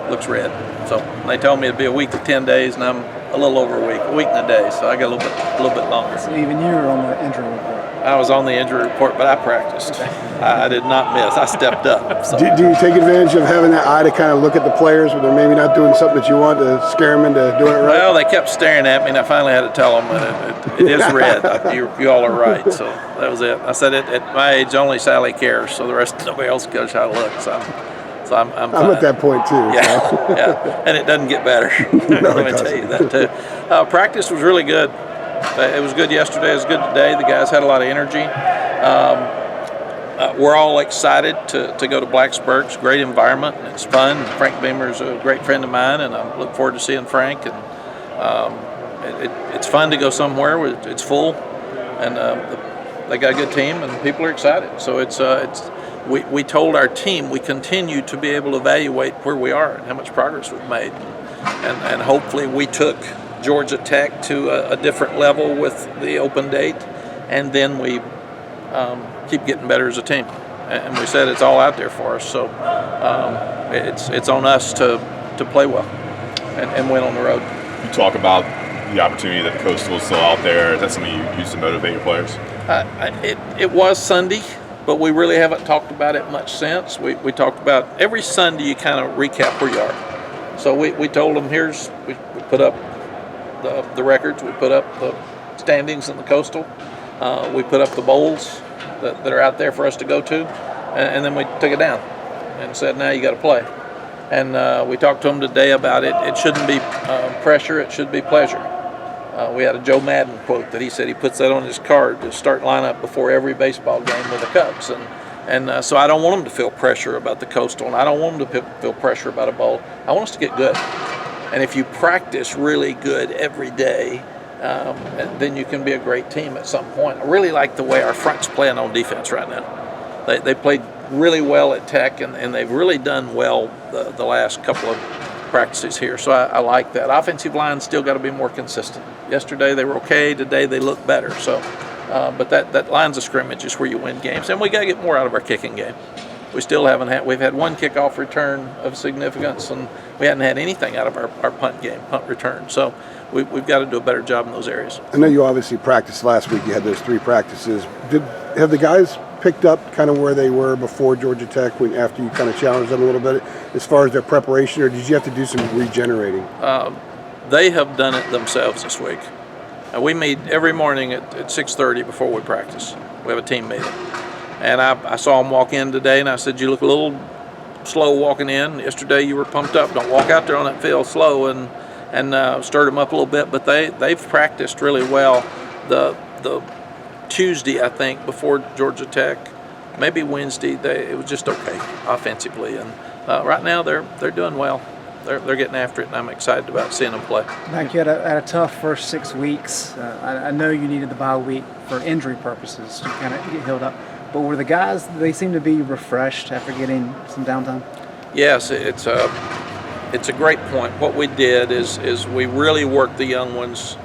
looks red. So they told me it'd be a week to 10 days, and I'm a little over a week and a day. So I got a little bit longer. So even you were on the injury report. I was on the injury report, but I practiced. I did not miss. I stepped up. So. Do you take advantage of having that eye to kind of look at the players when they're maybe not doing something that you want to scare them into doing it right? Well, they kept staring at me, and I finally had to tell them that it is red. You all are right. So that was it. I said at my age, only Sally cares, so the rest nobody else cares how to look. So I'm I'm at that point too. Yeah, so. yeah, and it doesn't get better. No, Let me tell you that too. Practice was really good. It was good yesterday. It was good today. The guys had a lot of energy. We're all excited to go to Blacksburg. It's a great environment, and it's fun. Frank Beamer's a great friend of mine, and I look forward to seeing Frank. And it's fun to go somewhere where it's full, and they got a good team, and people are excited. So we told our team we continue to be able to evaluate where we are and how much progress we've made, and hopefully we took Georgia Tech to a different level with the open date, and then we keep getting better as a team. And we said it's all out there for us, so it's on us to play well and win on the road. You talk about the opportunity that the Coastal is still out there. Is that something you use to motivate your players? It was Sunday, but we really haven't talked about it much since. We talked about every Sunday you kind of recap where you are. So we told them we put up the records, we put up the standings in the Coastal, we put up the bowls that are out there for us to go to, and then we took it down and said, now you got to play. And we talked to them today about it. It shouldn't be pressure, it should be pleasure. We had a Joe Madden quote that he said he puts that on his card to start lineup before every baseball game with the Cubs. And so I don't want them to feel pressure about the Coastal, and I don't want them to feel pressure about a bowl. I want us to get good. And if you practice really good every day, then you can be a great team at some point. I really like the way our front's playing on defense right now. They played really well at Tech, and they've really done well the last couple of practices here. So I like that. Offensive line's still got to be more consistent. Yesterday they were okay. Today they look better. So, but that lines of scrimmage is where you win games, and we got to get more out of our kicking game. We still haven't had. We've had one kickoff return of significance, and we hadn't had anything out of our punt return. So we've got to do a better job in those areas. I know you obviously practiced last week. You had those 3 practices. Have the guys picked up kind of where they were before Georgia Tech after you kind of challenged them a little bit as far as their preparation, or did you have to do some regenerating? They have done it themselves this week. We meet every morning at 6:30 before we practice. We have a team meeting. And I saw them walk in today, and I said, you look a little slow walking in. Yesterday you were pumped up. Don't walk out there on that field slow, and stirred them up a little bit. But they've practiced really well. The Tuesday, I think, before Georgia Tech, maybe Wednesday, it was just okay offensively. And right now they're doing well. They're getting after it, and I'm excited about seeing them play. Mack, you had a tough first 6 weeks. I know you needed the bye week for injury purposes to kind of get healed up. But were the guys, they seem to be refreshed after getting some downtime? Yes, it's a great point. What we did is we really worked the young ones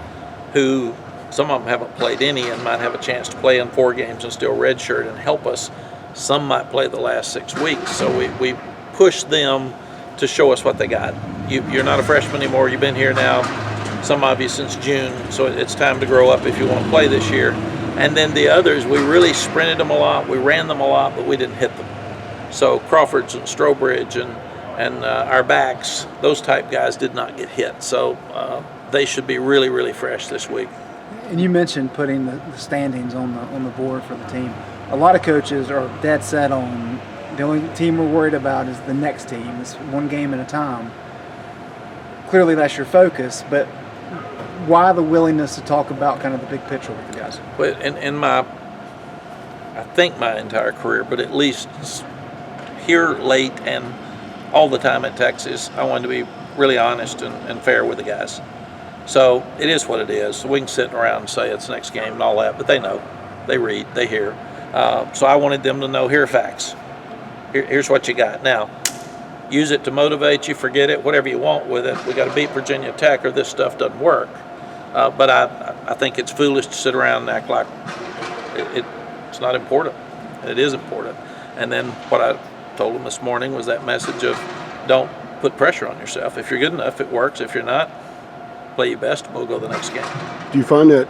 who, some of them haven't played any and might have a chance to play in 4 games and still redshirt and help us. Some might play the last 6 weeks. So we pushed them to show us what they got. You're not a freshman anymore. You've been here now, some of you since June. So it's time to grow up if you want to play this year. And then the others, we really sprinted them a lot, we ran them a lot, but we didn't hit them. So Crawford's and Strobridge and our backs, those type guys did not get hit. So they should be really, really fresh this week. And you mentioned putting the standings on the board for the team. A lot of coaches are dead set on the only team we're worried about is the next team. It's one game at a time. Clearly that's your focus, but why the willingness to talk about kind of the big picture with the guys? Well, in my entire career, but at least here late and all the time at Texas, I wanted to be really honest and fair with the guys. So it is what it is. We can sit around and say it's the next game and all that, but they know, they read, they hear. So I wanted them to know, here are facts. Here's what you got. Now, use it to motivate you, forget it, whatever you want with it. We got to beat Virginia Tech or this stuff doesn't work. But I think it's foolish to sit around and act like it's not important. It is important. And then what I told them this morning was that message of don't put pressure on yourself. If you're good enough, it works. If you're not, play your best, and we'll go the next game. Do you find that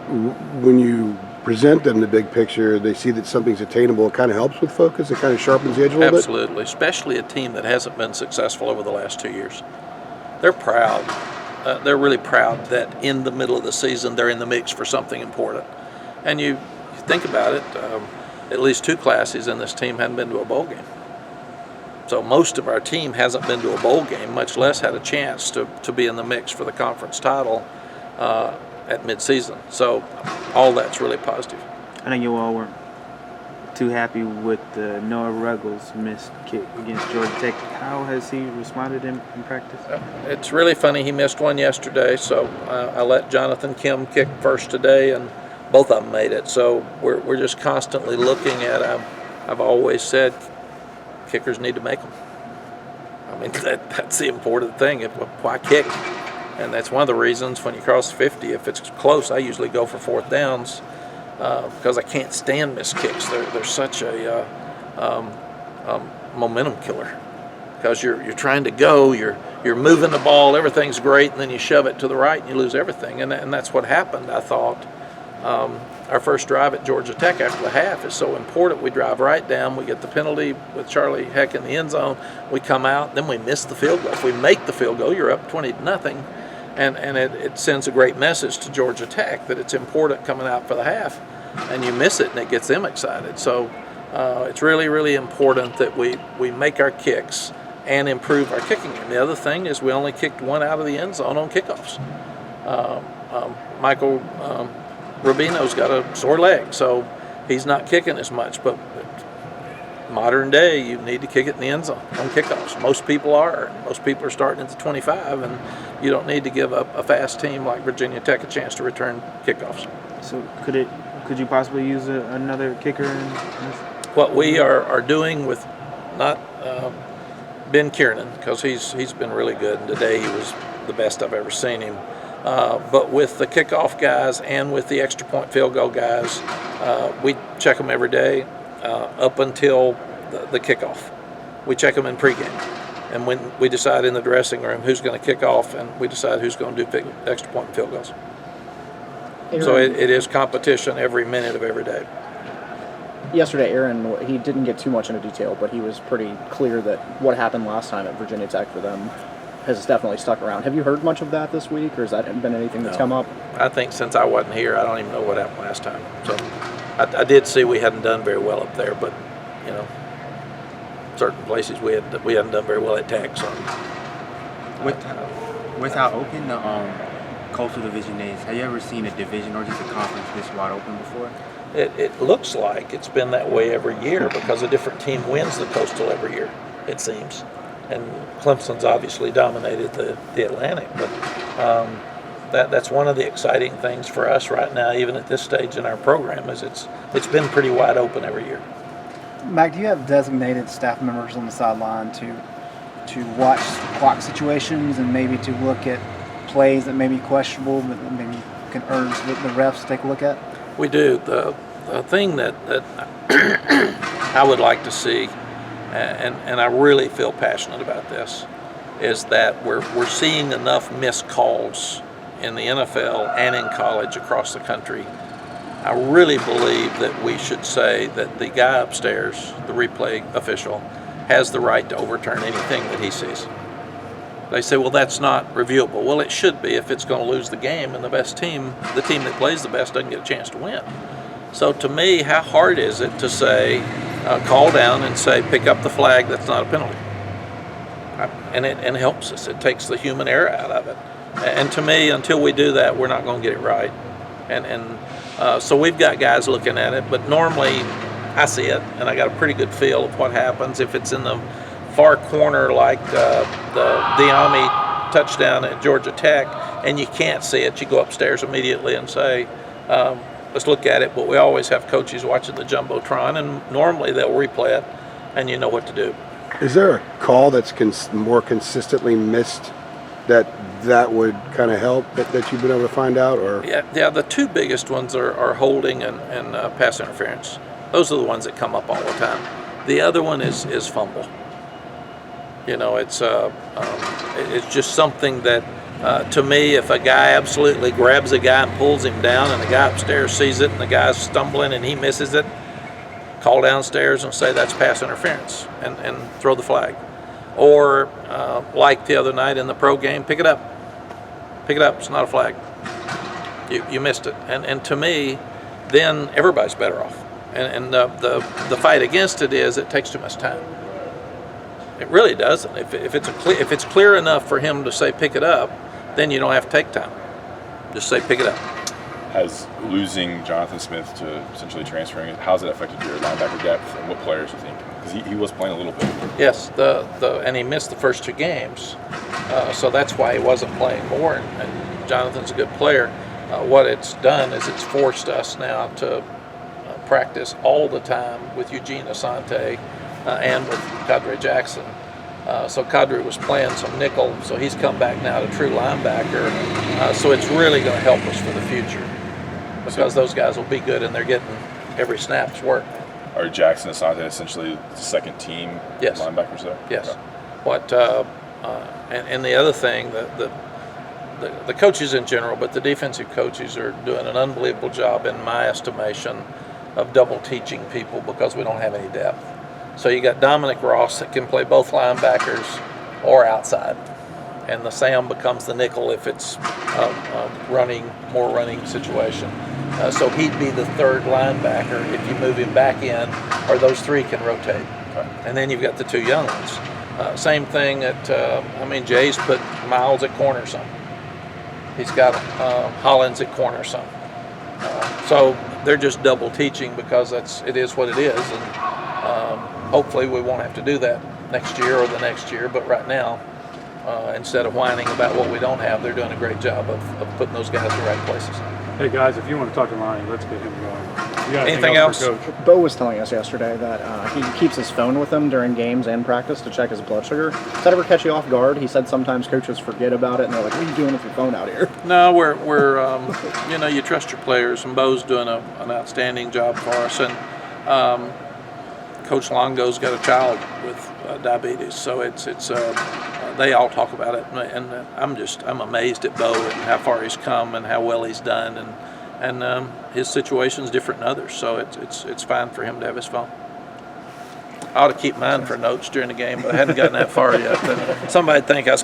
when you present them the big picture, they see that something's attainable, it kind of helps with focus? It kind of sharpens the edge a little Absolutely, especially a team that hasn't been successful over the last 2 years. They're proud. They're really proud that in the middle of the season they're in the mix for something important. And you think about it, at least 2 classes in this team hadn't been to a bowl game. So most of our team hasn't been to a bowl game, much less had a chance to be in the mix for the conference title at midseason. So all that's really positive. I know you all weren't too happy with the Noah Ruggles missed kick against Georgia Tech. How has he responded in practice? It's really funny. He missed one yesterday, so I let Jonathan Kim kick first today, and both of them made it. So we're just constantly looking at. I've always said kickers need to make them. I mean that's the important thing. Why kick? And that's one of the reasons when you cross 50, if it's close, I usually go for 4th downs. Because I can't stand missed kicks. They're such a momentum killer. Because you're trying to go, you're moving the ball, everything's great, and then you shove it to the right and you lose everything. And that's what happened. I thought our first drive at Georgia Tech after the half is so important. We drive right down, we get the penalty with Charlie Heck in the end zone, we come out, then we miss the field goal. If we make the field goal, you're up 20-0. And it sends a great message to Georgia Tech that it's important coming out for the half, and you miss it and it gets them excited. So it's really, really important that we make our kicks and improve our kicking. And the other thing is we only kicked 1 out of the end zone on kickoffs. Michael Rubino's got a sore leg, so he's not kicking as much. But modern day, you need to kick it in the end zone on kickoffs. Most people are. Most people are starting at the 25, and you don't need to give up a fast team like Virginia Tech a chance to return kickoffs. So could you possibly use another kicker in this? What we are doing with not Ben Kiernan, because he's been really good, and today he was the best I've ever seen him. But with the kickoff guys and with the extra point field goal guys, we check them every day. Up until the kickoff. We check them in pregame. And when we decide in the dressing room who's going to kick off, and we decide who's going to do extra point and field goals. So it is competition every minute of every day. Yesterday, Aaron, he didn't get too much into detail, but he was pretty clear that what happened last time at Virginia Tech for them has definitely stuck around. Have you heard much of that this week, or has that been anything that's come up? I think since I wasn't here, I don't even know what happened last time. So I did see we hadn't done very well up there, but certain places we hadn't done very well at Tech. So with how open the Coastal Division is, have you ever seen a division or just a conference this wide open before? it looks like it's been that way every year because a different team wins the Coastal every year, it seems. And Clemson's obviously dominated the Atlantic, but that's one of the exciting things for us right now, even at this stage in our program, is it's been pretty wide open every year. Mac, do you have designated staff members on the sideline to watch clock situations and maybe to look at plays that may be questionable that maybe can urge the refs to take a look at? We do. The thing that I would like to see, and I really feel passionate about this, is that we're seeing enough missed calls in the NFL and in college across the country. I really believe that we should say that the guy upstairs, the replay official, has the right to overturn anything that he sees. They say, well, that's not reviewable. Well, it should be if it's going to lose the game, and the team that plays the best doesn't get a chance to win. So to me, how hard is it to say, call down and say, pick up the flag, that's not a penalty? And it helps us. It takes the human error out of it. And to me, until we do that, we're not going to get it right. So we've got guys looking at it, but normally I see it, and I got a pretty good feel of what happens. If it's in the far corner like the Diami touchdown at Georgia Tech, and you can't see it, you go upstairs immediately and say, let's look at it. But we always have coaches watching the Jumbotron, and normally they'll replay it, and you know what to do. Is there a call that's more consistently missed that would kind of help that you've been able to find out? Or yeah, the two biggest ones are holding and pass interference. Those are the ones that come up all the time. The other one is fumble. It's just something that, to me, if a guy absolutely grabs a guy and pulls him down, and the guy upstairs sees it, and the guy's stumbling and he misses it, call downstairs and say that's pass interference, and throw the flag. Or like the other night in the pro game, pick it up. Pick it up. It's not a flag. You missed it. And to me, then everybody's better off. And the fight against it is it takes too much time. It really doesn't. If it's clear enough for him to say pick it up, then you don't have to take time. Just say pick it up. Has losing Jonathan Smith to essentially transferring, how's it affected your linebacker depth, and what players you think? Because he was playing a little bit. Yes, and he missed the first 2 games, so that's why he wasn't playing more. And Jonathan's a good player. What it's done is it's forced us now to practice all the time with Eugene Asante and with Kadre Jackson. So Kadre was playing some nickel, so he's come back now to true linebacker. So it's really going to help us for the future because those guys will be good and they're getting every snap's work. Are Jackson and Asante essentially the second team Yes. linebackers there? Yes. Okay. What and the other thing, the coaches in general, but the defensive coaches are doing an unbelievable job, in my estimation, of double teaching people because we don't have any depth. So you got Dominic Ross that can play both linebackers or outside, and the Sam becomes the nickel if it's more running situation. So he'd be the third linebacker if you move him back in, or those 3 can rotate. Okay. And then you've got the 2 young ones. Same thing at, Jay's put Miles at corner some. He's got Hollins at corner some. So they're just double teaching because it is what it is. And hopefully we won't have to do that next year or the next year. But right now, instead of whining about what we don't have, they're doing a great job of putting those guys in the right places. Hey guys, if you want to talk to Lonnie, let's get him going. You got Anything else? for Coach? Bo was telling us yesterday that he keeps his phone with him during games and practice to check his blood sugar. Does that ever catch you off guard? He said sometimes coaches forget about it and they're like, "What are you doing with your phone out here?" No, we're you trust your players, and Bo's doing an outstanding job for us. And Coach Longo's got a child with diabetes, so it's they all talk about it, and I'm amazed at Bo and how far he's come and how well he's done, and his situation's different than others, so it's fine for him to have his phone. I ought to keep mine for notes during the game, but I hadn't gotten that far yet. But somebody'd think I was